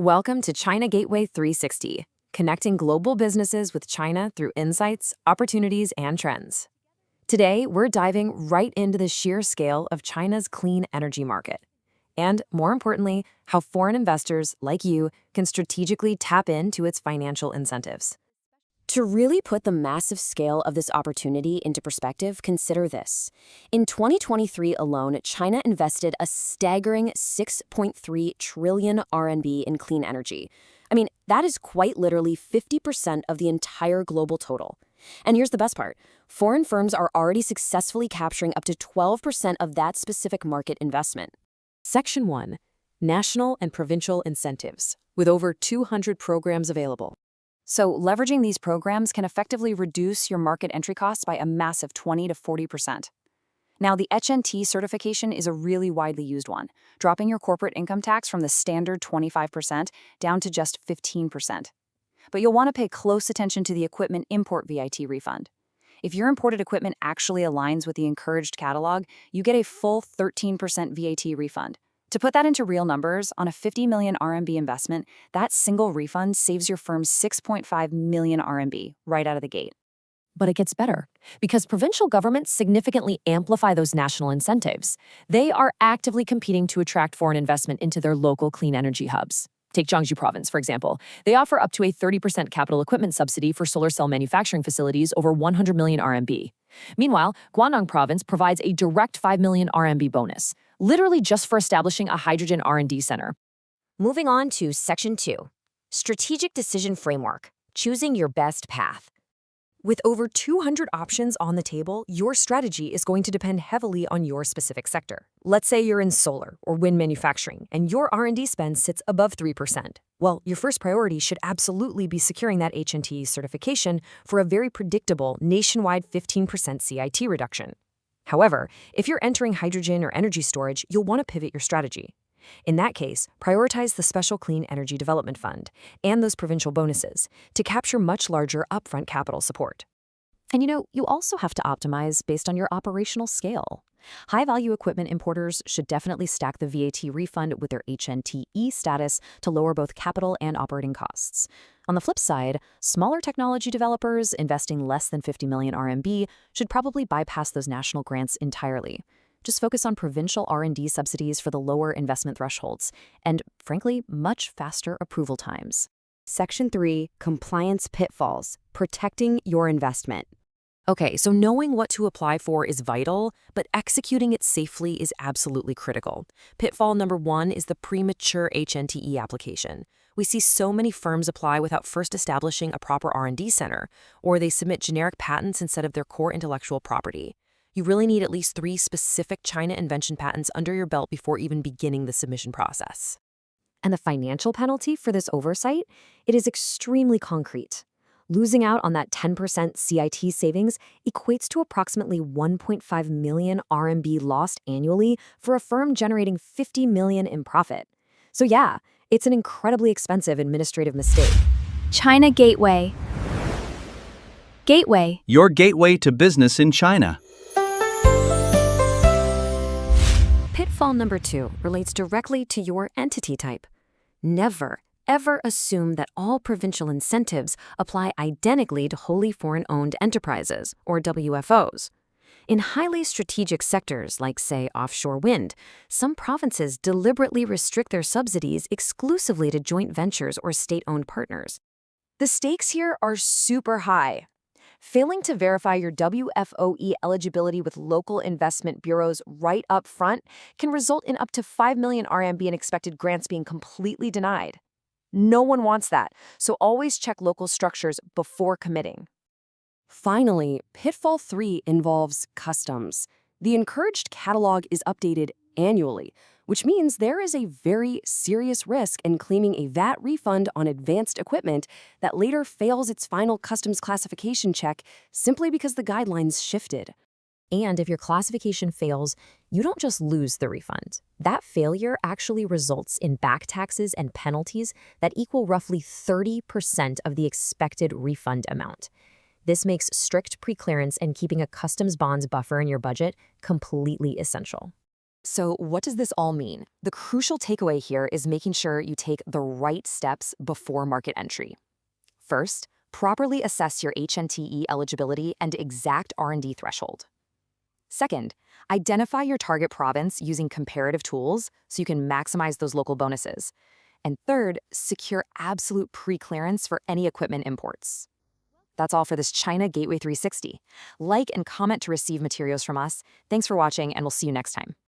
Welcome to China Gateway 360, connecting global businesses with China through insights, opportunities, and trends. Today, we're diving right into the sheer scale of China's clean energy market. And, more importantly, how foreign investors like you can strategically tap into its financial incentives. To really put the massive scale of this opportunity into perspective, consider this. In 2023 alone, China invested a staggering 6.3 trillion RMB in clean energy. That is quite literally 50% of the entire global total. And here's the best part. Foreign firms are already successfully capturing up to 12% of that specific market investment. Section 1. National and provincial incentives, with over 200 programs available. So leveraging these programs can effectively reduce your market entry costs by a massive 20 to 40%. Now, the HNT certification is a really widely used one, dropping your corporate income tax from the standard 25% down to just 15%. But you'll want to pay close attention to the equipment import VAT refund. If your imported equipment actually aligns with the encouraged catalog, you get a full 13% VAT refund. To put that into real numbers, on a 50 million RMB investment, that single refund saves your firm 6.5 million RMB right out of the gate. But it gets better, because provincial governments significantly amplify those national incentives. They are actively competing to attract foreign investment into their local clean energy hubs. Take Jiangsu Province, for example. They offer up to a 30% capital equipment subsidy for solar cell manufacturing facilities over 100 million RMB. Meanwhile, Guangdong Province provides a direct 5 million RMB bonus, literally just for establishing a hydrogen R&D center. Moving on to Section 2, Strategic Decision Framework, choosing your best path. With over 200 options on the table, your strategy is going to depend heavily on your specific sector. Let's say you're in solar or wind manufacturing, and your R&D spend sits above 3%. Well, your first priority should absolutely be securing that HNT certification for a very predictable nationwide 15% CIT reduction. However, if you're entering hydrogen or energy storage, you'll want to pivot your strategy. In that case, prioritize the Special Clean Energy Development Fund and those provincial bonuses to capture much larger upfront capital support. And you also have to optimize based on your operational scale. High-value equipment importers should definitely stack the VAT refund with their HNTE status to lower both capital and operating costs. On the flip side, smaller technology developers investing less than 50 million RMB should probably bypass those national grants entirely. Just focus on provincial R&D subsidies for the lower investment thresholds and, frankly, much faster approval times. Section 3, Compliance Pitfalls, Protecting Your Investment. Okay, so knowing what to apply for is vital, but executing it safely is absolutely critical. Pitfall number 1 is the premature HNTE application. We see so many firms apply without first establishing a proper R&D center, or they submit generic patents instead of their core intellectual property. You really need at least 3 specific China invention patents under your belt before even beginning the submission process. And the financial penalty for this oversight? It is extremely concrete. Losing out on that 10% CIT savings equates to approximately 1.5 million RMB lost annually for a firm generating 50 million in profit. So yeah, it's an incredibly expensive administrative mistake. China Gateway. Gateway. Your gateway to business in China. Pitfall number 2 relates directly to your entity type. Never, ever assume that all provincial incentives apply identically to wholly foreign-owned enterprises, or WFOs. In highly strategic sectors like, say, offshore wind, some provinces deliberately restrict their subsidies exclusively to joint ventures or state-owned partners. The stakes here are super high. Failing to verify your WFOE eligibility with local investment bureaus right up front can result in up to 5 million RMB in expected grants being completely denied. No one wants that, so always check local structures before committing. Finally, pitfall 3 involves customs. The encouraged catalog is updated annually, which means there is a very serious risk in claiming a VAT refund on advanced equipment that later fails its final customs classification check simply because the guidelines shifted. And if your classification fails, you don't just lose the refund. That failure actually results in back taxes and penalties that equal roughly 30% of the expected refund amount. This makes strict preclearance and keeping a customs bonds buffer in your budget completely essential. So, what does this all mean? The crucial takeaway here is making sure you take the right steps before market entry. First, properly assess your HNTE eligibility and exact R&D threshold. Second, identify your target province using comparative tools so you can maximize those local bonuses. And third, secure absolute pre-clearance for any equipment imports. That's all for this China Gateway 360. Like and comment to receive materials from us. Thanks for watching, and we'll see you next time.